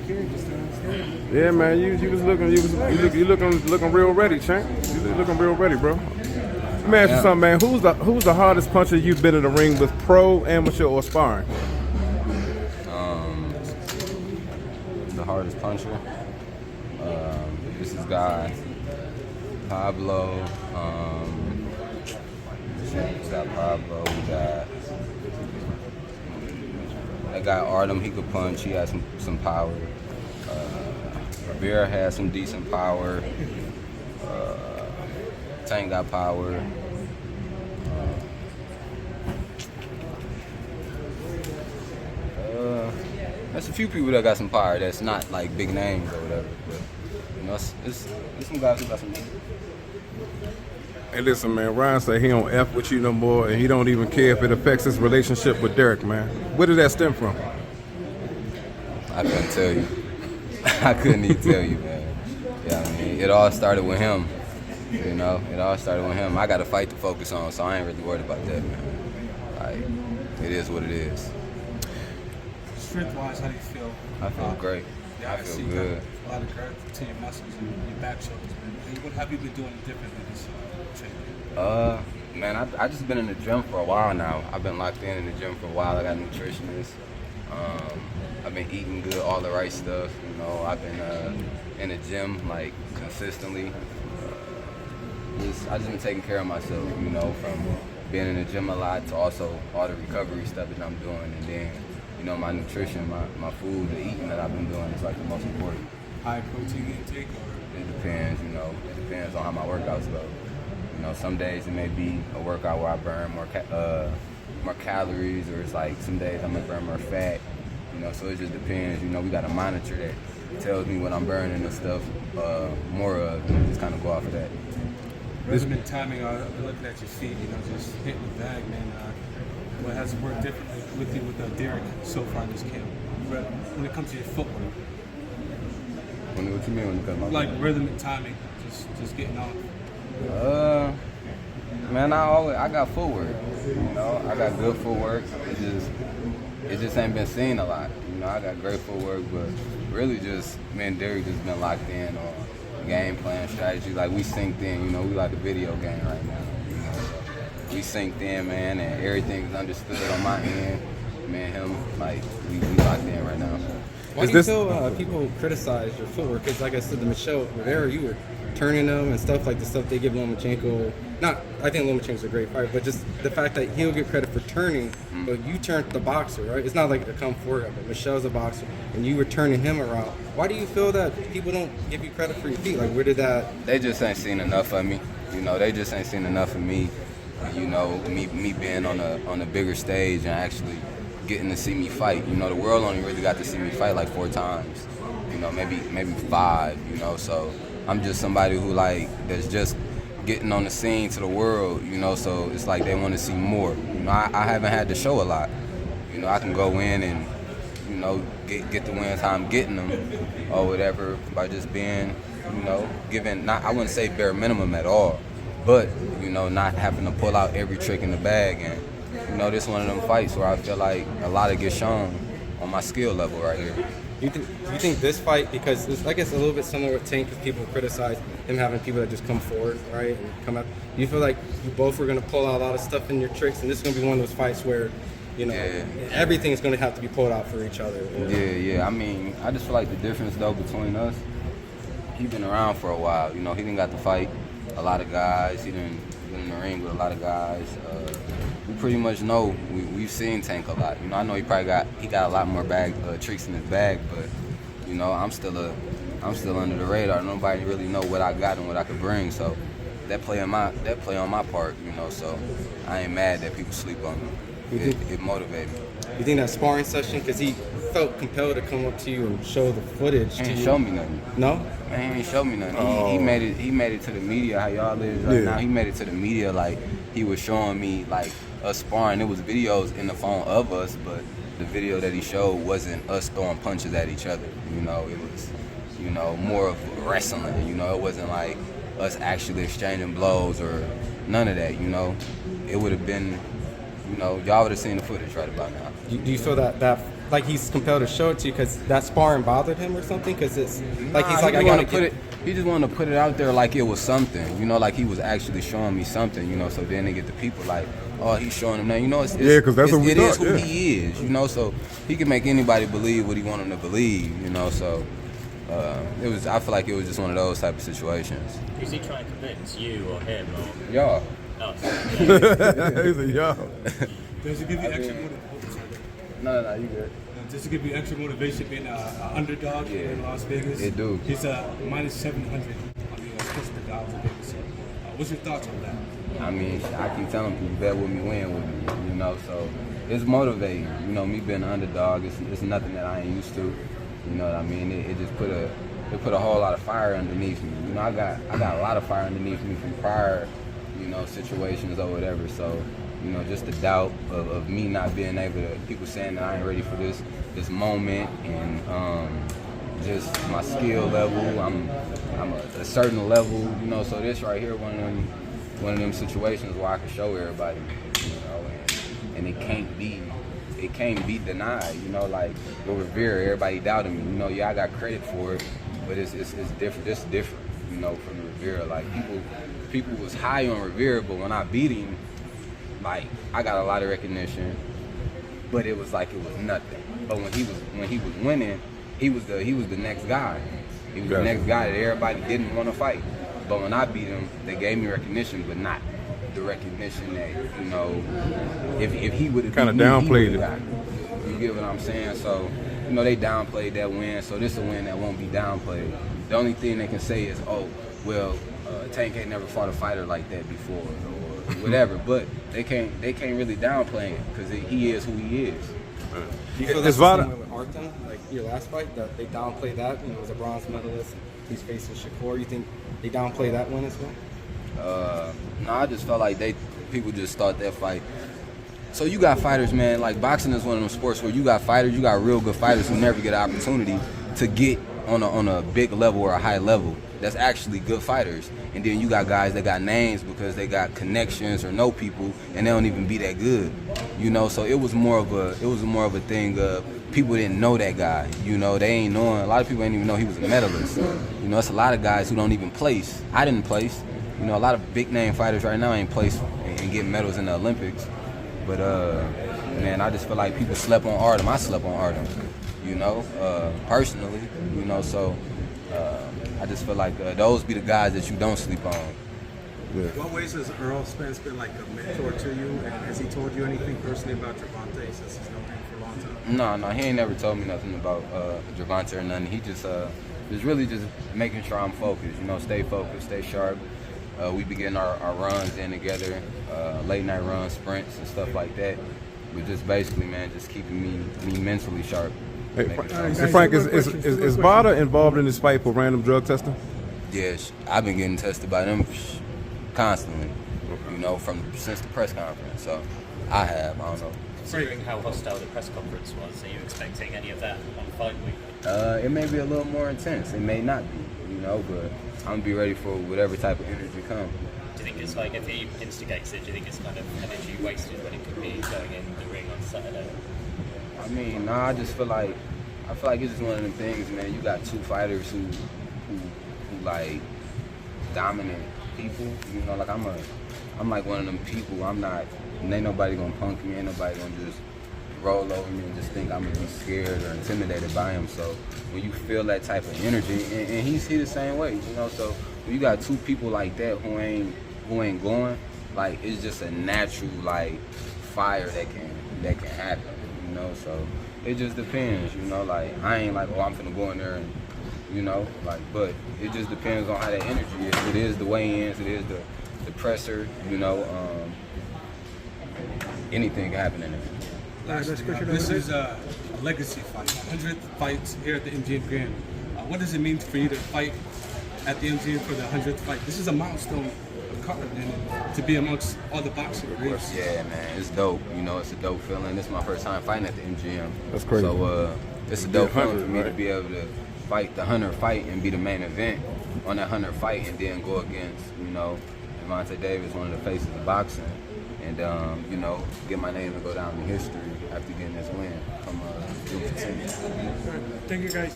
Yeah, man, you was looking, you looking real ready, Shank. You looking real ready, bro. Let me ask you something, man. Who's the hardest puncher you've been in the ring with, pro, amateur, or sparring? The hardest puncher. This is guy Pablo. We got Pablo. We got that guy Artem. He could punch. He has some power. Rivera has some decent power. Tank got power. There's a few people that got some power that's not like big names or whatever, but you know, it's some guys who got some. Hey, listen, man. Ryan said he don't F with you no more, and he don't even care if it affects his relationship with Derek, man. Where did that stem from? I couldn't tell you. I couldn't even tell you, man. Yeah, I mean, it all started with him. You know, it all started with him. I got a fight to focus on, so I ain't really worried about that, man. Like, it is what it is. Strength-wise, how do you feel? I feel great. Yeah, I feel good. A lot of growth to your muscles and your back shoulders. What have you been doing differently this training? Man, I just been in the gym for a while now. I've been locked in the gym for a while. I got a nutritionist. I've been eating good, all the right stuff. You know, I've been in the gym like consistently. I just been taking care of myself. You know, from being in the gym a lot to also all the recovery stuff that I'm doing, and then you know my nutrition, my food, the eating that I've been doing is like the most important. High protein intake, or it depends. You know, it depends on how my workouts go. You know, some days it may be a workout where I burn more calories, or it's like some days I'm gonna burn more fat. You know, so it just depends. You know, we got a monitor that tells me what I'm burning and stuff more of, and just kind of go off of that. Rhythm and timing, looking at your feet, you know, just hitting the bag, man. What has worked differently with you with Derek so far in this camp? When it comes to your footwork, What you mean when it comes to like rhythm and timing, just getting off. Man, I got footwork. You know, I got good footwork. It just ain't been seen a lot. You know, I got great footwork, but really just me and Derek just been locked in on game plan, strategy. Like we synced in. You know, we like a video game right now. You know, so we synced in, man, and everything's understood on my end. Me and him, like we locked in right now. Why do you feel people criticize your footwork? Because like I said, the Michelle Rivera, you were turning them and stuff like the stuff they give Lomachenko. I think Lomachenko's a great fighter, but just the fact that he'll get credit for turning, but you turned the boxer, right? It's not like a come forward, but Michelle's a boxer, and you were turning him around. Why do you feel that people don't give you credit for your feet? Like, where did that? They just ain't seen enough of me. You know, they just ain't seen enough of me. You know, me being on a bigger stage and actually getting to see me fight. You know, the world only really got to see me fight like 4 times. You know, maybe 5. You know, so I'm just somebody who that's just getting on the scene to the world. You know, so it's like they want to see more. You know, I haven't had to show a lot. You know, I can go in and you know get the wins how I'm getting them or whatever by just being given I wouldn't say bare minimum at all, but you know not having to pull out every trick in the bag. And you know, this is one of them fights where I feel like a lot of gets shown on my skill level right here. You think this fight, because it's, I guess, a little bit similar with Tank, because people criticize him having people that just come forward, right, and come up. Do you feel like you both are going to pull out a lot of stuff in your tricks, and this is going to be one of those fights where, you know, everything is going to have to be pulled out for each other? Yeah. I mean, I just feel like the difference, though, between us, he's been around for a while. You know, he didn't got to fight a lot of guys. He didn't been in the ring with a lot of guys. We pretty much know. We've seen Tank a lot. You know, I know he got a lot more tricks in his bag, but you know, I'm still under the radar. Nobody really know what I got and what I could bring. So that play on my part. You know, so I ain't mad that people sleep on me. It motivated me. You think that sparring session, because he felt compelled to come up to you and show the footage? He ain't show me nothing. No? Man, he ain't show me nothing. He made it to the media how y'all is right now. He made it to the media like he was showing me like us sparring. There was videos in the phone of us, but the video that he showed wasn't us throwing punches at each other. You know, it was, you know, more of wrestling. You know, it wasn't like us actually exchanging blows or none of that. You know, it would have been, you know, y'all would have seen the footage right about now. Do you feel that like he's compelled to show it to you because that sparring bothered him or something? Because it's like he's Nah, like, he I just gotta wanna put it. He just wanted to put it out there like it was something, you know, like he was actually showing me something, you know. So then they get the people like, oh, he's showing them that, you know. It's Yeah, 'cause that's what we it is thought, who yeah. he is, you know. So he can make anybody believe what he want them to believe, you know. So it was. I feel like it was just one of those type of situations. Is he trying to convince you or him or Y'all. us? He's a yo. Does it give you extra motivation? No, you good. Just to give you extra motivation being an underdog in Las Vegas. It do. He's minus 700 on the $1 dollars in Vegas. So, what's your thoughts on that? I mean, I keep telling people, bet with me, win with me, you know. So it's motivating, you know. Me being an underdog, it's nothing that I ain't used to, you know what I mean. It just put a whole lot of fire underneath me. You know, I got a lot of fire underneath me from prior, you know, situations or whatever. So, you know, just the doubt of me not being able to, people saying that I ain't ready for this moment, and just my skill level, I'm a certain level, you know. So this right here, one of them situations where I can show everybody, you know, and it can't be denied, you know. Like with Rivera, everybody doubted me, you know. Yeah, I got credit for it, but it's different. It's different, you know, from Rivera. Like people was high on Rivera, but when I beat him, like I got a lot of recognition, but it was like it was nothing. But when he was winning, he was the next guy. He was the next guy that everybody didn't want to fight. But when I beat him, they gave me recognition, but not the recognition that, you know, if he would have Kind of downplayed it. You get what I'm saying? So, you know, they downplayed that win. So this is a win that won't be downplayed. The only thing they can say is, oh, well, Tank ain't never fought a fighter like that before, or whatever. But they can't really downplay him because he is who he is. Do you feel that's the same way with Artem? Like your last fight, that they downplay that, you know, as a bronze medalist, he's facing Shakur. You think they downplay that win as well? No, I just felt like people just thought that fight. So you got fighters, man. Like boxing is one of them sports where you got fighters, you got real good fighters who never get an opportunity to get on a big level or a high level. That's actually good fighters. And then you got guys that got names because they got connections or know people, and they don't even be that good, you know. So it was more of a thing of people didn't know that guy, you know. They ain't knowing. A lot of people ain't even know he was a medalist. You know, it's a lot of guys who don't even place. I didn't place. You know, a lot of big name fighters right now ain't placed and get medals in the Olympics. But man, I just feel like people slept on Artem. I slept on Artem, you know, personally, you know. So I just feel like those be the guys that you don't sleep on. Yeah. What ways has Earl Spence been like a mentor to you? And has he told you anything personally about Gervonta since he's known him for a long time? No, he ain't never told me nothing about Gervonta or nothing. He just really just making sure I'm focused, you know, stay focused, stay sharp. We be getting our runs in together, late night runs, sprints and stuff like that. But just basically, man, just keeping me mentally sharp. Hey, Frank, is Bada involved in this fight for random drug testing? Yes, I've been getting tested by them constantly, you know, since the press conference. So I don't know. Considering how hostile the press conference was, are you expecting any of that on fight week? It may be a little more intense. It may not be, you know, but I'm gonna be ready for whatever type of energy comes. Do you think it's like, if he instigates it, do you think it's kind of energy wasted when it could be going in the ring on Saturday? I mean, I feel like it's just one of them things, man. You got two fighters who like dominant people. You know, like I'm like one of them people. Ain't nobody gonna punk me. Ain't nobody gonna just roll over me and just think I'm gonna be scared or intimidated by him. So when you feel that type of energy, and he's the same way, you know. So when you got two people like that who ain't going, like it's just a natural like fire that can happen, you know. So it just depends, you know. Like I ain't like, oh, I'm finna go in there and, you know, like, but it just depends on how that energy is. It is the weigh-ins, it is the presser, you know. Anything can happen in it. This is a legacy fight, 100th fights here at the MGM Grand. What does it mean for you to fight at the MGM for the 100th fight? This is a milestone card, and to be amongst all the boxing greats. Yeah, man, it's dope. You know, it's a dope feeling. This is my first time fighting at the MGM. That's crazy. So it's a dope feeling for me right? to be able to fight the 100 fight and be the main event on that 100 fight, and then go against, you know, Gervonta Davis, one of the faces of boxing, and you know, get my name and go down in history after getting this win from continue. Thank you, guys.